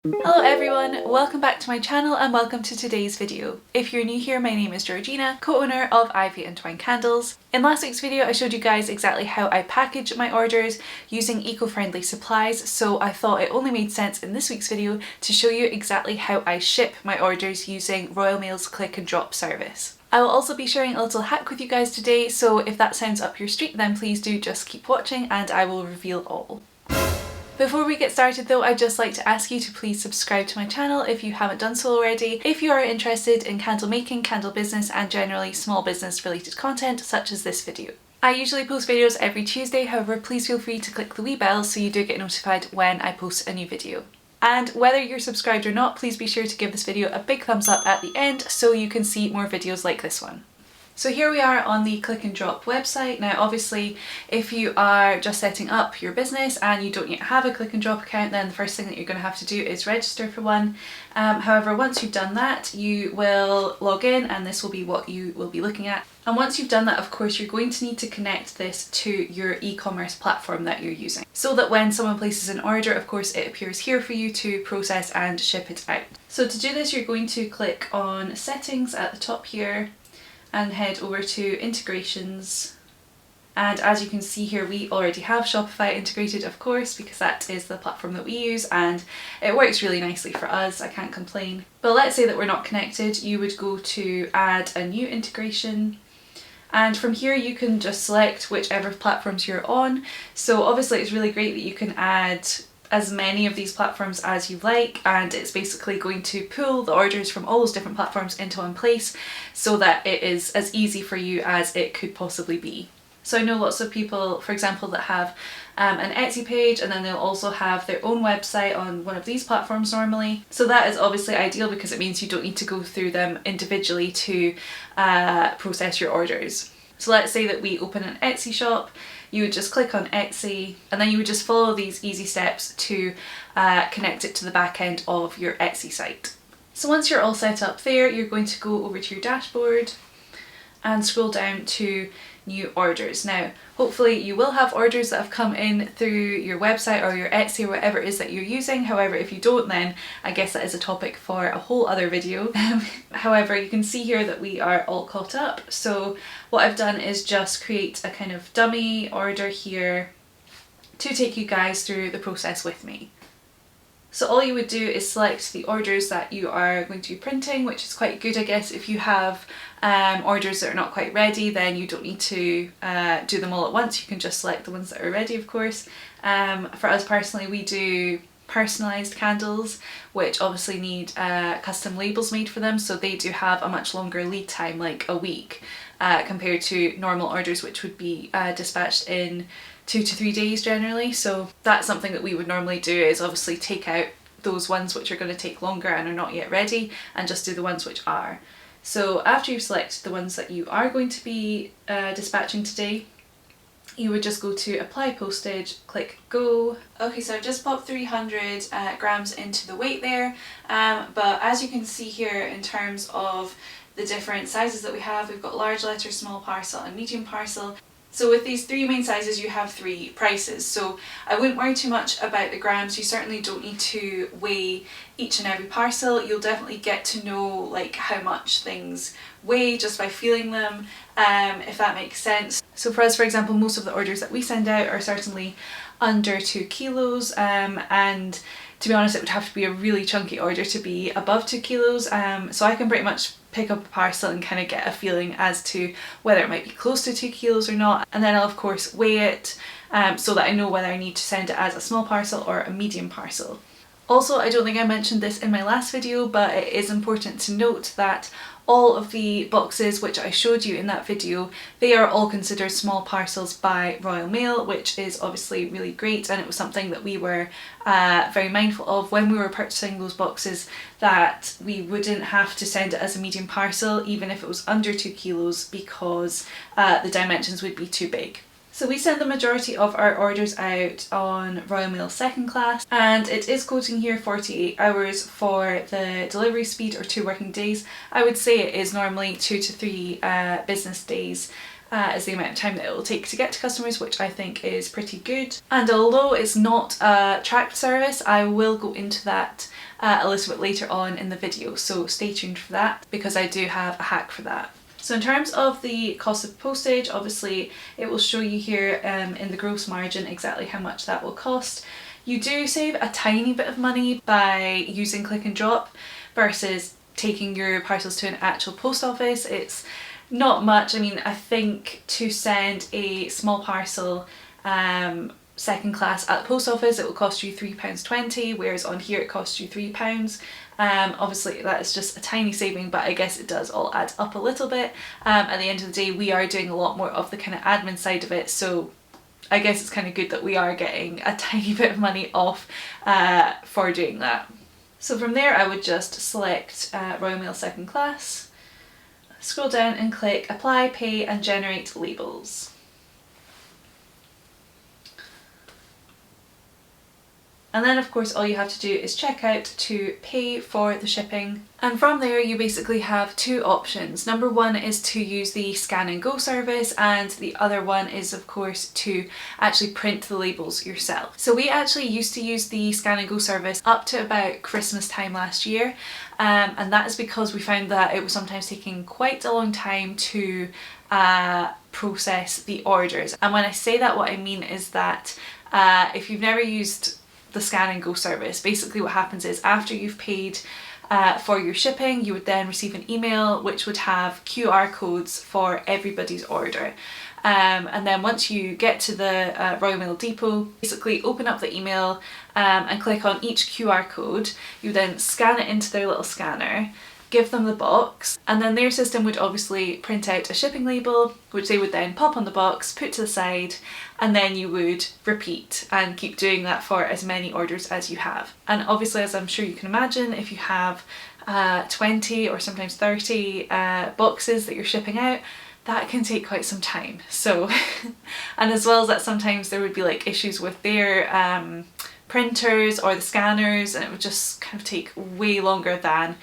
Hello everyone, welcome back to my channel and welcome to today's video. If you're new here, my name is Georgina, co-owner of Ivy and Twine Candles. In last week's video I showed you guys exactly how I package my orders using eco-friendly supplies, so I thought it only made sense in this week's video to show you exactly how I ship my orders using Royal Mail's click and drop service. I will also be sharing a little hack with you guys today, so if that sounds up your street then please do just keep watching and I will reveal all. Before we get started though, I'd just like to ask you to please subscribe to my channel if you haven't done so already, if you are interested in candle making, candle business and generally small business related content such as this video. I usually post videos every Tuesday, however please feel free to click the wee bell so you do get notified when I post a new video. And whether you're subscribed or not, please be sure to give this video a big thumbs up at the end so you can see more videos like this one. So here we are on the Click and Drop website. Now obviously if you are just setting up your business and you don't yet have a Click and Drop account, then the first thing that you're going to have to do is register for one. However, once you've done that you will log in and this will be what you will be looking at. And once you've done that, of course, you're going to need to connect this to your e-commerce platform that you're using, so that when someone places an order, of course, it appears here for you to process and ship it out. So to do this, you're going to click on Settings at the top here and head over to Integrations. And as you can see here, we already have Shopify integrated, of course, because that is the platform that we use and it works really nicely for us, I can't complain. But let's say that we're not connected, you would go to Add a New Integration. And from here you can just select whichever platforms you're on. So obviously it's really great that you can add as many of these platforms as you like, and it's basically going to pull the orders from all those different platforms into one place so that it is as easy for you as it could possibly be. So I know lots of people, for example, that have an Etsy page and then they'll also have their own website on one of these platforms normally. So that is obviously ideal because it means you don't need to go through them individually to process your orders. So let's say that we open an Etsy shop, you would just click on Etsy and then you would just follow these easy steps to connect it to the back end of your Etsy site. So once you're all set up there, you're going to go over to your dashboard and scroll down to new orders. Now hopefully you will have orders that have come in through your website or your Etsy or whatever it is that you're using. However, if you don't, then I guess that is a topic for a whole other video. However, you can see here that we are all caught up. So what I've done is just create a kind of dummy order here to take you guys through the process with me. So all you would do is select the orders that you are going to be printing, which is quite good, I guess. If you have orders that are not quite ready, then you don't need to do them all at once. You can just select the ones that are ready, of course. For us personally, we do personalised candles, which obviously need custom labels made for them, so they do have a much longer lead time, like a week, compared to normal orders which would be dispatched in 2 to 3 days generally. So that's something that we would normally do, is obviously take out those ones which are going to take longer and are not yet ready and just do the ones which are. So after you've selected the ones that you are going to be dispatching today, you would just go to apply postage, click go. Okay, so I've just popped 300 grams into the weight there, but as you can see here in terms of the different sizes that we have, we've got large letter, small parcel and medium parcel. So with these three main sizes you have three prices, so I wouldn't worry too much about the grams. You certainly don't need to weigh each and every parcel. You'll definitely get to know like how much things weigh just by feeling them, if that makes sense. So for us, for example, most of the orders that we send out are certainly under 2 kilos, and to be honest it would have to be a really chunky order to be above 2 kilos, so I can pretty much pick up a parcel and kind of get a feeling as to whether it might be close to 2 kilos or not, and then I'll of course weigh it so that I know whether I need to send it as a small parcel or a medium parcel. Also, I don't think I mentioned this in my last video, but it is important to note that all of the boxes which I showed you in that video, they are all considered small parcels by Royal Mail, which is obviously really great, and it was something that we were very mindful of when we were purchasing those boxes, that we wouldn't have to send it as a medium parcel even if it was under 2 kilos because the dimensions would be too big. So we send the majority of our orders out on Royal Mail second class, and it is quoting here 48 hours for the delivery speed, or 2 working days. I would say it is normally 2 to 3 business days is the amount of time that it will take to get to customers, which I think is pretty good. And although it's not a tracked service, I will go into that a little bit later on in the video, so stay tuned for that because I do have a hack for that. So in terms of the cost of postage, obviously it will show you here in the gross margin exactly how much that will cost. You do save a tiny bit of money by using click and drop versus taking your parcels to an actual post office. It's not much. I mean, I think to send a small parcel second class at the post office it will cost you £3.20, whereas on here it costs you £3. Obviously that is just a tiny saving, but I guess it does all add up a little bit. At the end of the day we are doing a lot more of the kind of admin side of it, so I guess it's kind of good that we are getting a tiny bit of money off for doing that. So from there I would just select Royal Mail second class, scroll down and click apply, pay and generate labels. And then of course all you have to do is check out to pay for the shipping. And from there you basically have two options. Number one is to use the scan and go service, and the other one is of course to actually print the labels yourself. So we actually used to use the scan and go service up to about Christmas time last year, and that is because we found that it was sometimes taking quite a long time to process the orders. And when I say that, what I mean is that if you've never used the scan and go service, basically what happens is after you've paid for your shipping you would then receive an email which would have QR codes for everybody's order, and then once you get to the Royal Mail depot, basically open up the email and click on each QR code. You then scan it into their little scanner, give them the box, and then their system would obviously print out a shipping label which they would then pop on the box, put to the side, and then you would repeat and keep doing that for as many orders as you have. And obviously, as I'm sure you can imagine, if you have 20 or sometimes 30 boxes that you're shipping out, that can take quite some time. So and as well as that, sometimes there would be like issues with their printers or the scanners, and it would just kind of take way longer than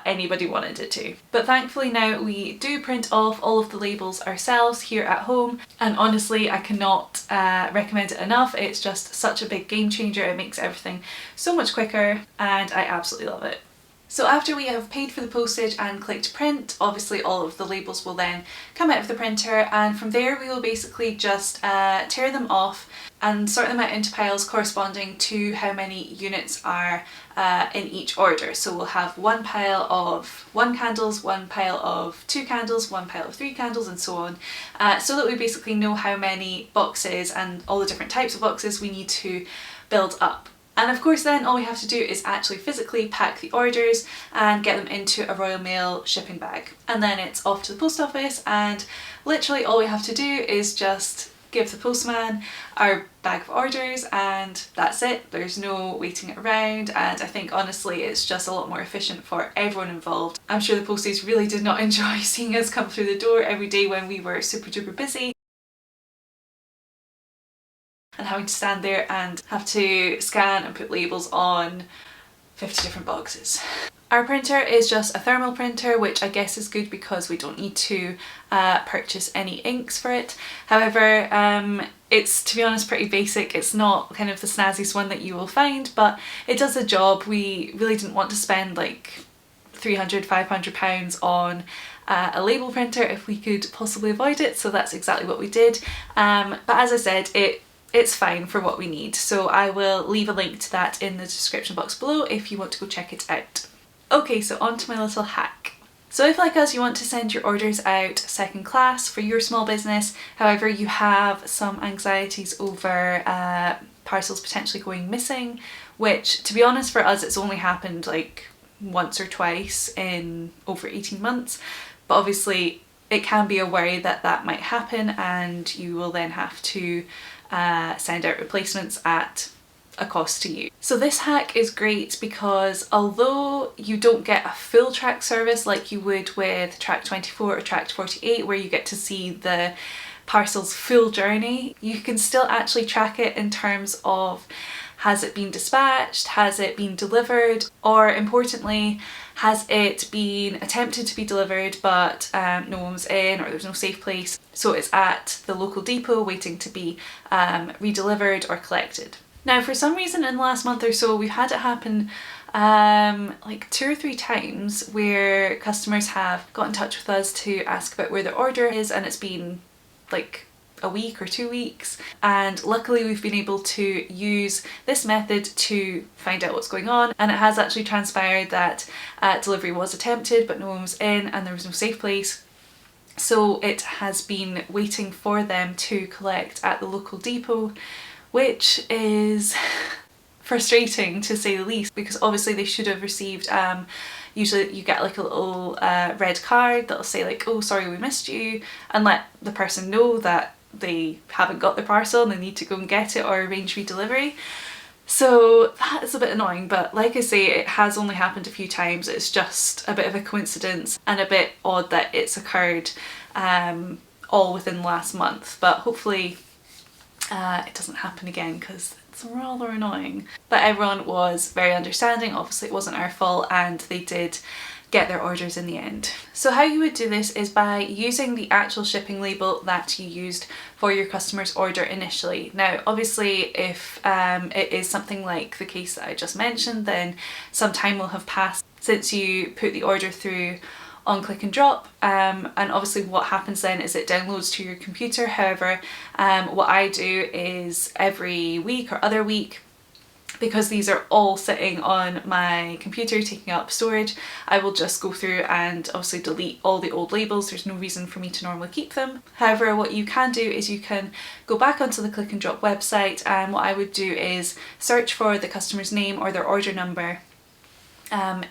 anybody wanted it to. But thankfully now we do print off all of the labels ourselves here at home, and honestly I cannot recommend it enough. It's just such a big game changer. It makes everything so much quicker and I absolutely love it. So after we have paid for the postage and clicked print, obviously all of the labels will then come out of the printer, and from there we will basically just tear them off and sort them out into piles corresponding to how many units are in each order. So we'll have one pile of 1 candles, one pile of 2 candles, one pile of 3 candles, and so on, so that we basically know how many boxes and all the different types of boxes we need to build up. And of course then all we have to do is actually physically pack the orders and get them into a Royal Mail shipping bag. And then it's off to the post office, and literally all we have to do is just give the postman our bag of orders and that's it. There's no waiting around, and I think honestly it's just a lot more efficient for everyone involved. I'm sure the posties really did not enjoy seeing us come through the door every day when we were super duper busy and having to stand there and have to scan and put labels on 50 different boxes. Our printer is just a thermal printer, which I guess is good because we don't need to purchase any inks for it. However, it's, to be honest, pretty basic. It's not kind of the snazziest one that you will find, but it does the job. We really didn't want to spend like £300–500 on a label printer if we could possibly avoid it, so that's exactly what we did. But as I said, it's fine for what we need, so I will leave a link to that in the description box below if you want to go check it out. Okay, so on to my little hack. So if, like us, you want to send your orders out second class for your small business, however you have some anxieties over parcels potentially going missing, which to be honest for us it's only happened like once or twice in over 18 months, but obviously it can be a worry that that might happen and you will then have to send out replacements at a cost to you. So this hack is great because although you don't get a full track service like you would with Track 24 or Track 48 where you get to see the parcel's full journey, you can still actually track it in terms of has it been dispatched, has it been delivered, or importantly, has it been attempted to be delivered but no one was in or there's no safe place, so it's at the local depot waiting to be redelivered or collected. Now for some reason in the last month or so we've had it happen like 2 or 3 times where customers have got in touch with us to ask about where their order is, and it's been like a week or 2 weeks, and luckily we've been able to use this method to find out what's going on, and it has actually transpired that delivery was attempted but no one was in and there was no safe place. So it has been waiting for them to collect at the local depot, which is frustrating to say the least, because obviously they should have received, usually you get like a little red card that'll say like, oh sorry we missed you, and let the person know that they haven't got the parcel and they need to go and get it or arrange redelivery. So that is a bit annoying, but like I say, it has only happened a few times. It's just a bit of a coincidence and a bit odd that it's occurred all within the last month, but hopefully it doesn't happen again, because it's rather annoying. But everyone was very understanding. Obviously it wasn't our fault and they did get their orders in the end. So how you would do this is by using the actual shipping label that you used for your customer's order initially. Now obviously if it is something like the case that I just mentioned, then some time will have passed since you put the order through on click and drop, and obviously what happens then is it downloads to your computer. However, what I do is every week or other week, because these are all sitting on my computer taking up storage, I will just go through and obviously delete all the old labels. There's no reason for me to normally keep them. However, what you can do is you can go back onto the click and drop website, and what I would do is search for the customer's name or their order number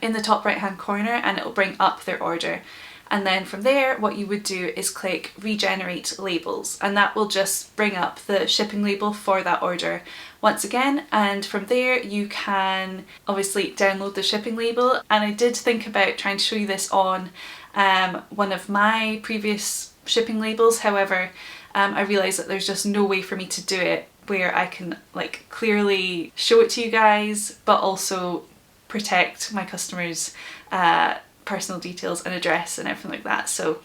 in the top right hand corner, and it will bring up their order. And then from there what you would do is click regenerate labels, and that will just bring up the shipping label for that order once again. And from there you can obviously download the shipping label, and I did think about trying to show you this on one of my previous shipping labels. However, I realised that there's just no way for me to do it where I can like clearly show it to you guys but also protect my customers' personal details and address and everything like that, so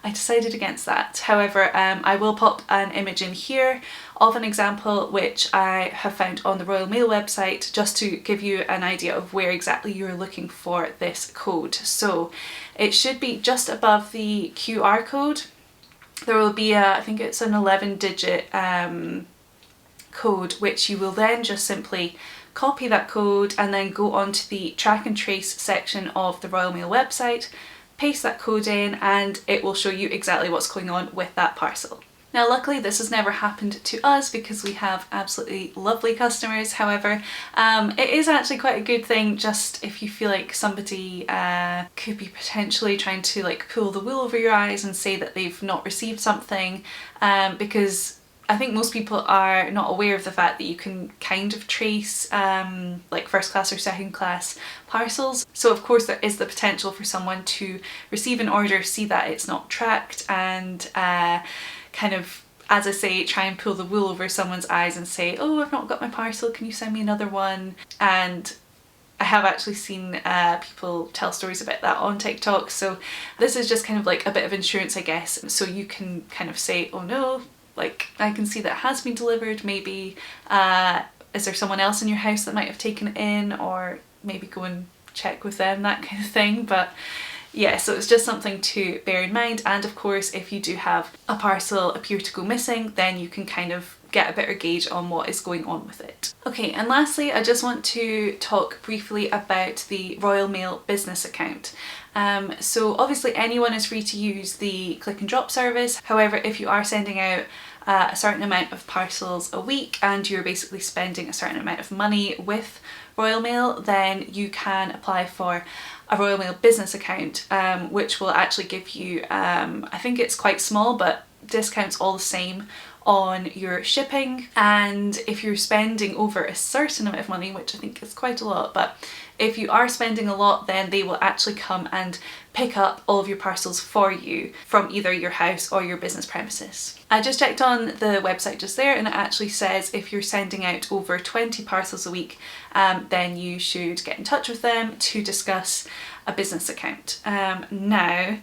I decided against that. However, I will pop an image in here of an example which I have found on the Royal Mail website, just to give you an idea of where exactly you're looking for this code. So it should be just above the QR code. There will be I think it's an 11-digit code, which you will then just simply copy that code and then go onto the track and trace section of the Royal Mail website, paste that code in, and it will show you exactly what's going on with that parcel. Now luckily this has never happened to us because we have absolutely lovely customers. However, it is actually quite a good thing just if you feel like somebody could be potentially trying to like pull the wool over your eyes and say that they've not received something, because I think most people are not aware of the fact that you can kind of trace like first class or second class parcels. So of course there is the potential for someone to receive an order, see that it's not tracked, and kind of, as I say, try and pull the wool over someone's eyes and say, oh, I've not got my parcel, can you send me another one? And I have actually seen people tell stories about that on TikTok. So this is just kind of like a bit of insurance, I guess. So you can kind of say, oh no, like I can see that it has been delivered, maybe is there someone else in your house that might have taken it in, or maybe go and check with them, that kind of thing. But yeah, so it's just something to bear in mind. And of course if you do have a parcel appear to go missing, then you can kind of get a better gauge on what is going on with it. Okay, and lastly I just want to talk briefly about the Royal Mail business account. So obviously anyone is free to use the click and drop service. However, if you are sending out a certain amount of parcels a week and you're basically spending a certain amount of money with Royal Mail, then you can apply for a Royal Mail business account, which will actually give you, I think it's quite small, but discounts all the same on your shipping. And if you're spending over a certain amount of money, which I think is quite a lot, but if you are spending a lot, then they will actually come and pick up all of your parcels for you from either your house or your business premises. I just checked on the website just there, and it actually says if you're sending out over 20 parcels a week, then you should get in touch with them to discuss a business account. Now,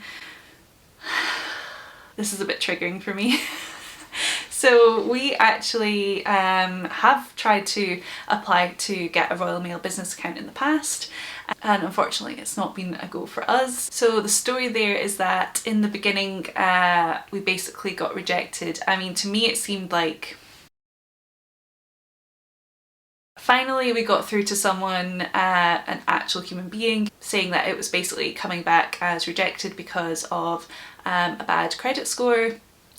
this is a bit triggering for me. So So we actually have tried to apply to get a Royal Mail business account in the past, and unfortunately it's not been a go for us. So the story there is that in the beginning we basically got rejected. I mean, to me it seemed like finally we got through to someone, an actual human being, saying that it was basically coming back as rejected because of a bad credit score.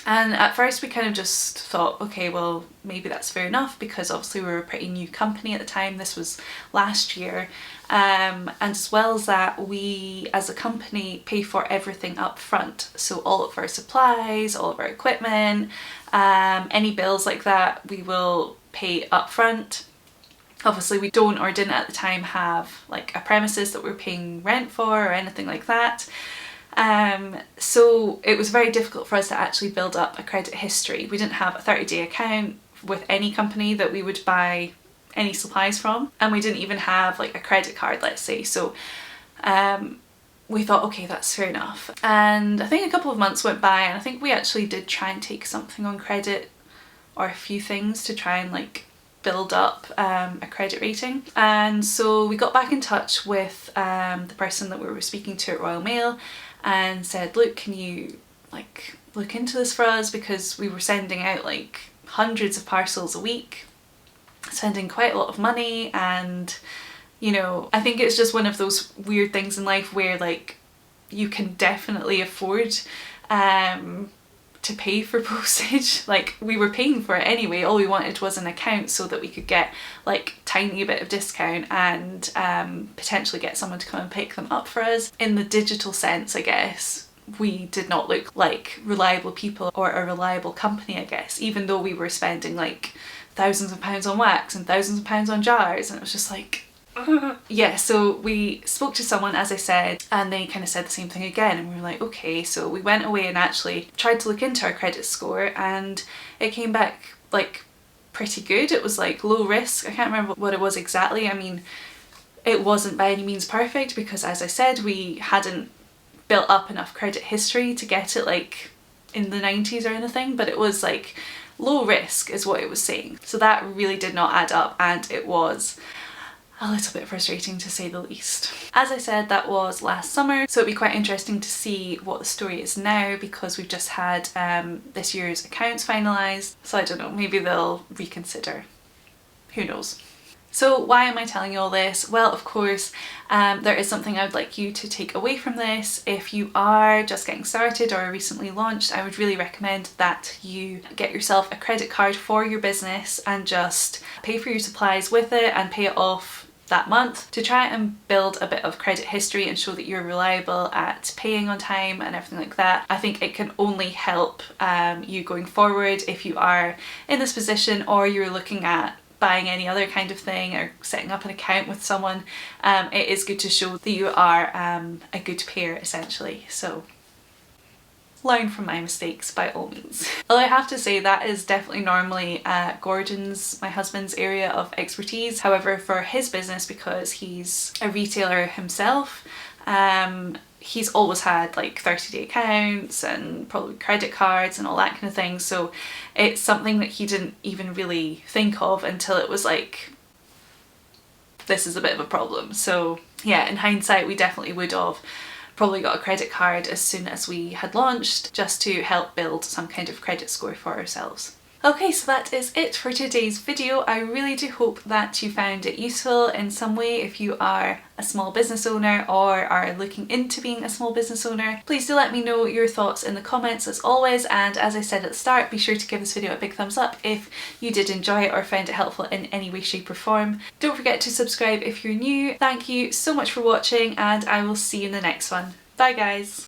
And at first we kind of just thought, okay, well, maybe that's fair enough, because obviously we were a pretty new company at the time. This was last year. And as well as that, we as a company pay for everything up front. So all of our supplies, all of our equipment, any bills like that, we will pay up front. Obviously we don't, or didn't at the time, have like a premises that we're paying rent for or anything like that. So it was very difficult for us to actually build up a credit history. We didn't have a 30-day account with any company that we would buy any supplies from, and we didn't even have like a credit card, let's say. So we thought, okay, that's fair enough. And I think a couple of months went by, and I think we actually did try and take something on credit, or a few things, to try and like build up a credit rating. And so we got back in touch with the person that we were speaking to at Royal Mail and said, look, can you like look into this for us, because we were sending out like hundreds of parcels a week, spending quite a lot of money. And you know, I think it's just one of those weird things in life where like you can definitely afford to pay for postage. Like, we were paying for it anyway. All we wanted was an account so that we could get like tiny bit of discount and potentially get someone to come and pick them up for us. In the digital sense, I guess, we did not look like reliable people or a reliable company, I guess, even though we were spending like thousands of pounds on wax and thousands of pounds on jars, and it was just like yeah. So we spoke to someone, as I said, and they kind of said the same thing again, and we were like, okay. So we went away and actually tried to look into our credit score, and it came back like pretty good. It was like low risk. I can't remember what it was exactly. I mean, it wasn't by any means perfect, because as I said, we hadn't built up enough credit history to get it like in the 90s or anything, but it was like low risk is what it was saying. So that really did not add up, and it was a little bit frustrating to say the least. As I said, that was last summer, so it'd be quite interesting to see what the story is now, because we've just had this year's accounts finalised. So I don't know, maybe they'll reconsider. Who knows? So why am I telling you all this? Well, of course, there is something I would like you to take away from this. If you are just getting started or recently launched, I would really recommend that you get yourself a credit card for your business and just pay for your supplies with it and pay it off that month, to try and build a bit of credit history and show that you're reliable at paying on time and everything like that. I think it can only help you going forward if you are in this position, or you're looking at buying any other kind of thing or setting up an account with someone. It is good to show that you are a good payer, essentially. So learn from my mistakes by all means. Although I have to say that is definitely normally Gordon's, my husband's, area of expertise. However, for his business, because he's a retailer himself, he's always had like 30-day accounts and probably credit cards and all that kind of thing. So it's something that he didn't even really think of until it was like, this is a bit of a problem. So yeah, in hindsight, we definitely would have probably got a credit card as soon as we had launched, just to help build some kind of credit score for ourselves. Okay, so that is it for today's video. I really do hope that you found it useful in some way. If you are a small business owner or are looking into being a small business owner, please do let me know your thoughts in the comments as always. And as I said at the start, be sure to give this video a big thumbs up if you did enjoy it or found it helpful in any way, shape or form. Don't forget to subscribe if you're new. Thank you so much for watching, and I will see you in the next one. Bye guys!